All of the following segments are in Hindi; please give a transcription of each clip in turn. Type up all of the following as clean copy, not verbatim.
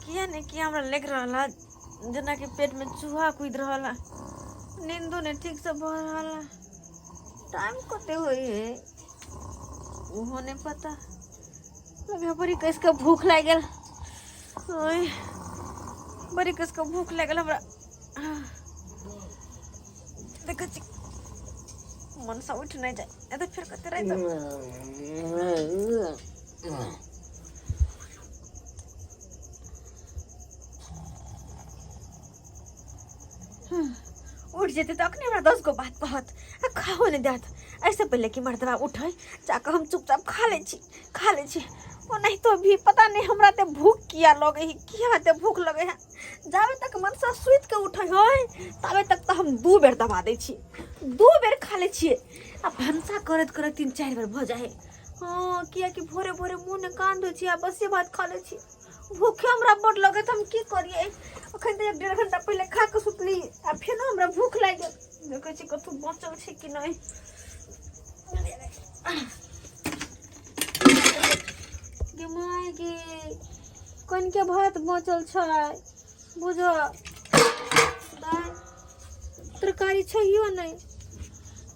किया नहीं किया हमरा लग रहा जना कि पेट में चूहा कूद रहा, नींदो ने ठीक से भर रहा। टाइम कते हुई है वो नहीं पता। लगे बड़ी कस का भूख लग गया, बड़ी कस का भूख लग गया हमरा। देख मन सा उठ नहीं जाए तो फिर कते रह उठ जेते तो अखने हमरा 10 गो बात कहत खाओ नहीं देत। ऐसे पहले कि मर्दवा उठे जाकर हम चुपचाप खा ले छी। वो नहीं तो अभी पता नहीं हमरा ते भूख किया लगे है, किया ते भूख लगे है। जावे तक मन सा सुइत के उठे है तबे तक तो हम 2 बेर दबा दे छी, 2 बेर खा ले छी। अब भंसा करत 3-4 बेर भ जाए। हाँ किया कि भोरे भोरे मुंह ने कान धोई छी आ बस ये बात खा ले छी। भूखे हमरा बड़ लगे त हम की करिए। अखन तो 1-1.5 घंटा पहले खा के सुतली आ फिर हमरा भूख लाग गेल। देखे छी कतु बचल छी कि नहीं। गे माय गे कन के भात बचल छै बुझो, दाल तरकारी छैयो नहीं,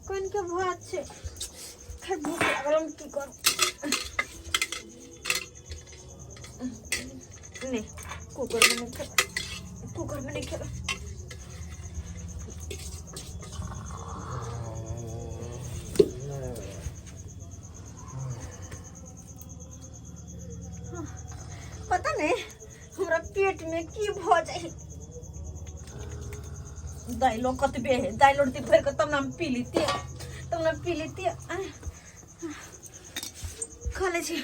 कन के भात छै। खै भूख लागल हम की करू। नहीं कुकर में नहीं खेला, कुकर में नहीं खेला। पता नहीं हमरा पेट में की भ जाए। दाइलो कतबे है, दाइलो रोटी भर के तब नाम पी लीती, तब ना पी लीती। खा ले छी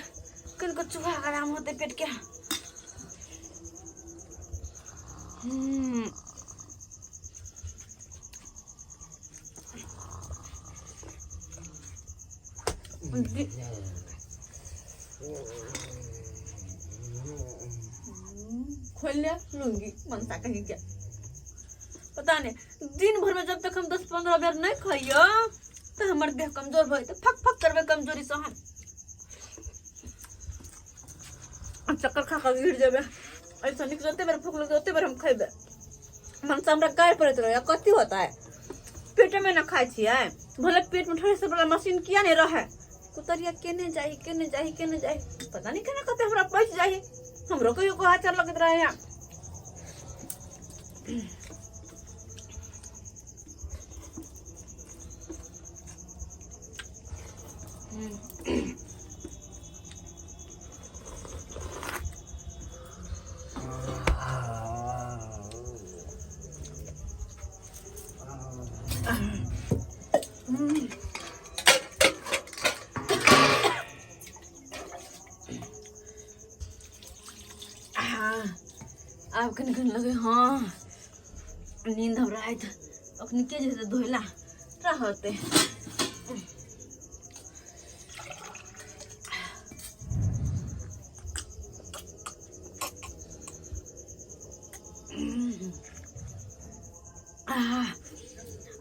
कन को चूहा आराम होते पेट के। खोल लूंगी मनता कहीं क्या पता नहीं। दिन भर में जब तक हम 10-15 बेर नहीं खाइयो तो हमारे देह कमजोर भई, तो फक फक करबे कमजोरी से हम चक्कर खा खा गिर जाबे। ऐसा निक जते बेर भूख लगे ओते बेर हम खाइबे। मन से हमरा गाय पड़त रहे कथी होता है पेट में ना खाई छी है। भले पेट में ठोरे से बड़ा मशीन किया नहीं रहे। कुतरिया केने जाही पता नहीं केना कते हमरा पच जाही। हमरो कहियो को आचार लगत रहे है। अब कन लगे हाँ नींद हमरा आयत अखनी के जैसे धोइला रहते।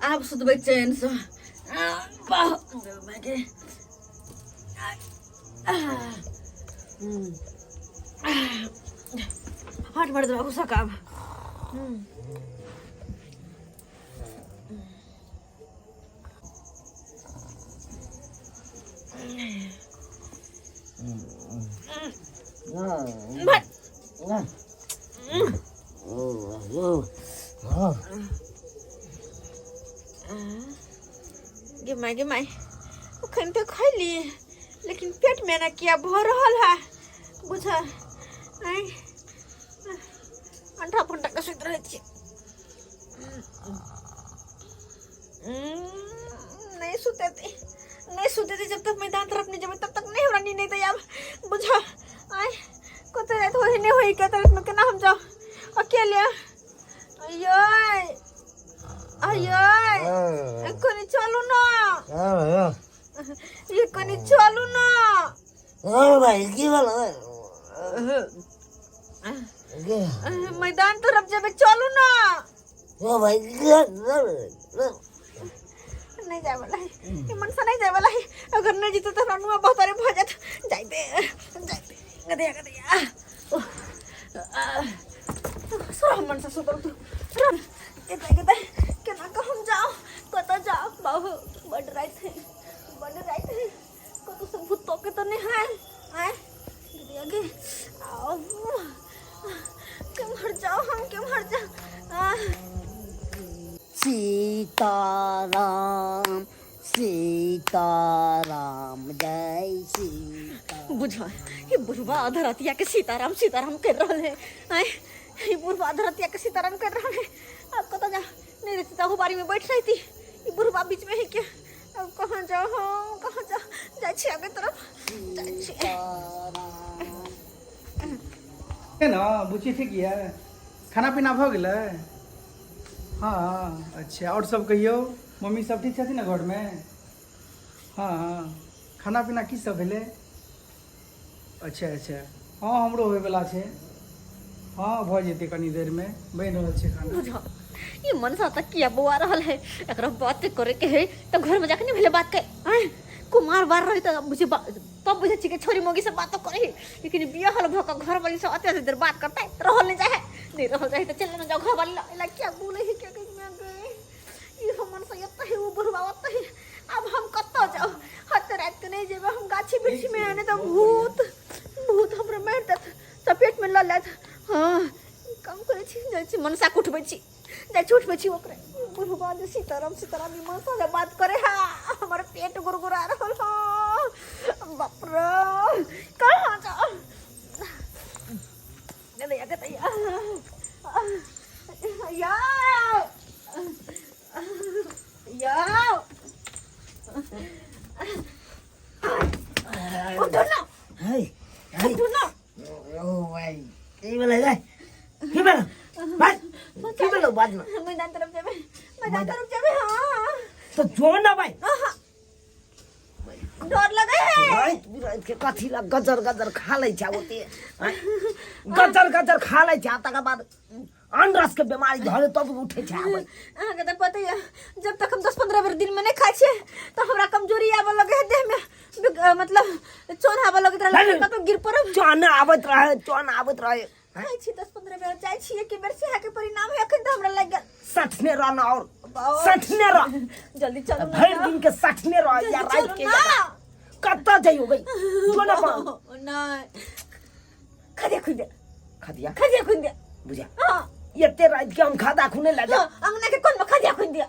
अब सुतबे चैन से। हट मर दो गुस्सा का। गे माई अखन तो खैली लेकिन पेट में ना किया भर रहा है बुझ। अंडा फंडा का सुत रहे छी। नहीं सुते थे जब तक मैदान तरफ नहीं जब तब तक नहीं हमरा नींद नहीं तो यार बुझा। आय कोते रात होई नहीं होई के तरफ में केना हम जाओ अकेले। अयो कनी चलू ना ये कनी चलू ना। भाई की बोल मैदान तरफ जब चलू ना। भाई नहीं जाए वाला है ये मनसा नहीं जाए वाला है अगर नहीं जीते तो रनुआ बहुत अरे भजत जाई दे गदे सुरा मनसा सुतर तू रन गदे केना को हम जाओ कत जाओ बाबू बड़ रात है कत से भूत के तो नहीं है हैं दीदी आगे आओ के मर जाओ हम के मर जाओ सीताराम सीताराम जय सीता। बुझा ये बुढ़वा आधा रातिया के सीताराम सीताराम कर रहा है आए ये बुढ़वा आधा रातिया के सीताराम कर रहा है अब कत जा नहीं रहती तो बारी में बैठ रही थी ये बुढ़वा बीच में है क्या अब कहाँ जाओ हम कहाँ जाओ जाए छी आगे तरफ जाए छी है ना बुची ठीक है खाना पीना भ गेलै हाँ अच्छा और सब कहियो मम्मी सब ठीक छथिन ना घर में हाँ खाना पीना की सब भेलै अच्छा अच्छा हाँ हमरो होयवला छै हाँ भऽ जेतै कनी देर में बनि रहल छै खाना बुझा ये मनसा तक किया बुआ रहल है एकरा बात करे के है तो घर में जाके नहीं भेले बात के आए कुमार बार रही तो मुझे तब बुझे छी के छोरी मोगी से बात तो करे लेकिन बिया हल भक घर वाली से अत्याधिक देर बात करता है रहल नहीं जाए नहीं रहल जाए तो चले ना जाओ घर वाली ला क्या बोले है क्या कहीं में गए ये हमन से यत्ता है वो बुढ़वावत है अब हम कत्तो जाओ हत रात के नहीं जेबे हम गाछी बिछी में आने तो भूत हमरा मार देत चपेट में ल लेत हां काम करे छी जाय छी मनसा कुटबै छी जाय छूटबै छी ओकरे बुढ़वा जे सीताराम ई मनसा से बात करे हा हमर पेट गुरगुरा रहल हा बाप रे कहां जाओ गदे या उठो ना है उठो ना ओ भाई की बोले रे की बोले बस की बोले बाद में मैदान तरफ जाबे हां तो जो ना भाई डर लगे है रात के कथी ला गजर गजर खा लै छा ओते गजर गजर खा लै छा तकर बाद अनरस के बीमारी धरे तब उठे छा भाई अहाँ के तो पता है जब तक हम 10-15 दिन में नहीं खाए छे तो हमरा कमजोरी आवे लगे है देह में मतलब चोन आवे लगे तरह तो गिर पड़ब चोन आवत रहे खाई छी 10-15 बेर जाय छी एक बेर से के परिणाम है अखन तो हमरा लग गल सठने रहना और सठने रह जल्दी चलो भर दिन के सठने रह या रात के कत्ता जाइयो गई जो ना नहीं खदिया खुंदे बुझा हां ये ते रात के हम खादा खुने लगा अंगना के कोन में खदिया खुंदिया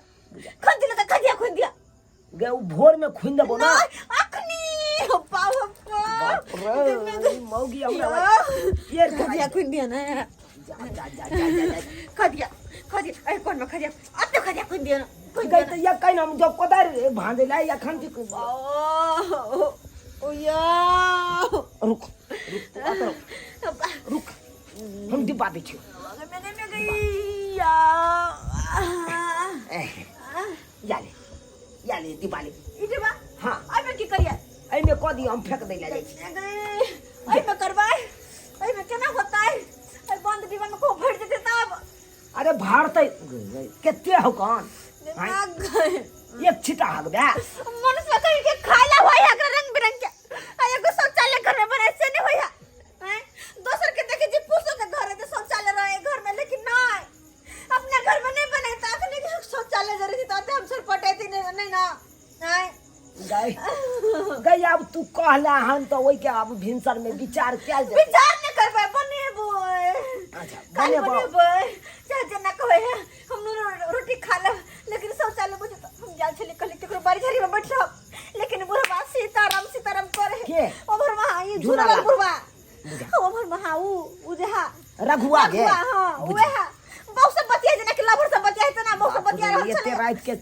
खदिया खुंदिया गे उ भोर में खुन देबो ना अखनी बाप रे मौगी हमरा ये खदिया खुंदिया ना जा खदिया ए कोन में खदिया अते खदिया खुंदिया ना गई तो या कहीं हम जब कोदार भांजे ला या खंती ओ या रुक हम डिब्बा बिछो मैंने गई या याले दिवाली इटे बा हां आई में की करिया आई में को दी हम फेंक दे ला आई में करवाए आई में केना होता है आई बंद दीवार में को भर देते तब अरे भारत केते हो कौन दिमाग गए एक छिटा हग बे मनुष्य कहीं के खाला हुआ है अगर रंग बिरंग के आया को शौचालय घर में बने से नहीं होया हैं दोसर के देखे जी पूछो के घर है शौचालय रहे घर में लेकिन नहीं अपने घर में नहीं बने ता नहीं कि शौचालय जरूरी था हम सर पटे थी नहीं ना नहीं गई अब तू कहला हन तो ओई के अब भिनसर में विचार कैल दे विचार नहीं करबे बनेबो अच्छा बनेबो चाहे ना कहे हम रोटी खा ले लेकिन शौचालय बुझ हम जाल छले कल के बारी झारी में बैठ रह लेकिन बुढ़वा सीताराम करे के ओभर वहां ये झूला बुढ़वा ओभर वहां उ जहा रघुआ के हां ओए हा बहुत सब बतिया जना के लाभर सब बतिया है ना बहुत सब बतिया रहल ये ते रात के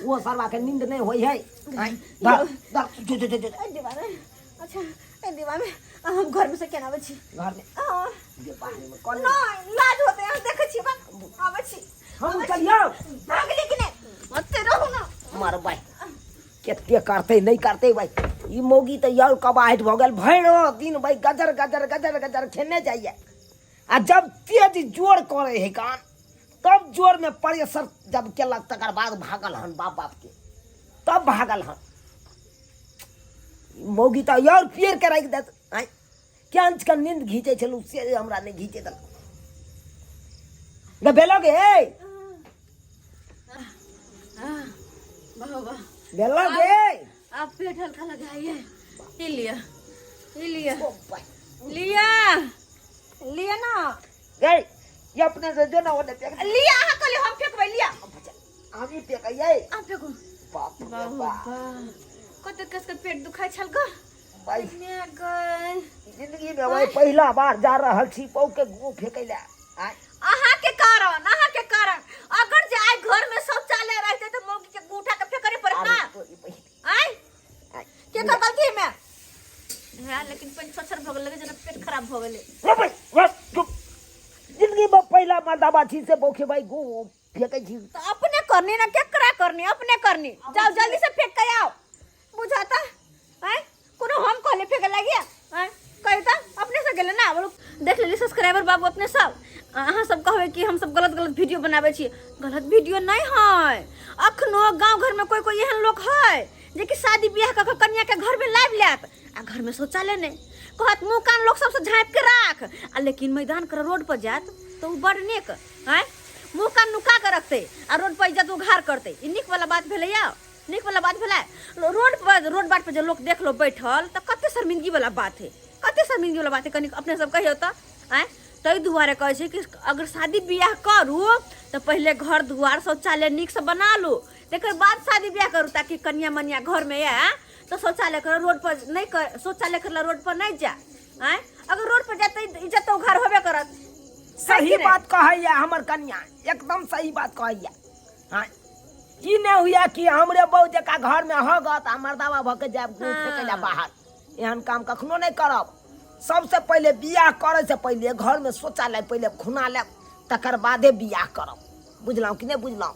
वो सरवा के नींद नहीं होई है दीवार अच्छा ए दीवार में हम घर में से केना आवे छी घर में हां ये बाहर में कौन नहीं लाज होते हैं देखे छी बा आवे छी हम चलियो भाग लेकिन मत रहो ना मार भाई केते करते नहीं करते भाई ई मोगी तो यार कबाहट भ गेल भैरो दिन भाई गजर खेने जाइए आ जब तेज जोर करे है कान तब जोर में प्रेशर जब केलक तकर बाद भागल हन बाप के तब भागल हम मौगी तो यार पेड़ के रख देत आय क्या अंच का नींद घींचे छलू से हमरा नहीं घींचे दल गे बेलोगे बाबा बेलोगे आप पेट हल्का लगाइए। ये लिया ये लिया ओ भाई लिया लिया ना गए ये अपने से जो ना होने पे लिया हाँ कल हम फेंकबै लिया हम ही पे कहिए आप फेंको बाप रे बाबा बाप कते कस के पेट दुखाई छल का भाई ने गई जिंदगी में भाई पहला बार जा रहल छी पौ के गु फेकैला आय अहाँ के कारण अगर जे आइ घर में शौचालय रहते तो मौगी के गूठा के फेंकरे पड़े ना आय के कर गलती में है लेकिन पेट ससर भ गेल लगे जना पेट खराब भ गेले रो भाई बस चुप जिंदगी में पहला मर्दाबा छी से बौखे भाई गु फेंकै छी तो अपने करनी ना क्या करा करनी अपने करनी जाओ जल्दी से फेंक के आओ बुझाता है कोनो हम कहले फेंके लगिया है कहता अपने से गेले ना देख लेली सब्सक्राइबर बाबू अपने सब अहाँ सब कहबे कि हम सब गलत वीडियो बनावे छी गलत वीडियो नहीं है अखनो गांव घर में कोई एहन लोग है जे कि शादी ब्याह क कन्या के घर में लाइव लेत आ घर में शौचालय नहीं कहत मुंह कान लोग सबसे झाँप के राख आ लेकिन मैदान कर रोड पर जात तो बड़ नेक है मुंह कान नुका के रखते आ रोड पर इज्जत उघार करते ई निक वाला बात भेलै या निक वाला बात भेलै रोड बाट पर जो लोग देख लो बैठल तो कते शर्मिंदगी वाला बात है कते शर्मिंदगी वाला बात है कनी अपने सब कहियो तो आय तै दुआरे कहै छै कि अगर शादी ब्याह करू तो पहले घर दुआर शौचालय निक से बना लो तेकर बाद शादी ब्याह करू ताकि कन्या मनिया घर में है तो शौचालय कर रोड पर नहीं कर शौचालय करला रोड पर नहीं जा आय अगर रोड पर जाते इज्जत तो घर होबे करत सही बात कहैया हमर कन्या एकदम सही बात कहैया हां ई ने हुआ कि हमरे बहू जका घर में होगत आ मर्दावा भ के जाब गु फेकैला बाहर एहन काम कखनो नहीं करब सबसे पहले बियाह करे से पहले घर में शौचालय पहले खुना ले तकर बादे बियाह करब बुझलौ कि नहीं बुझलौ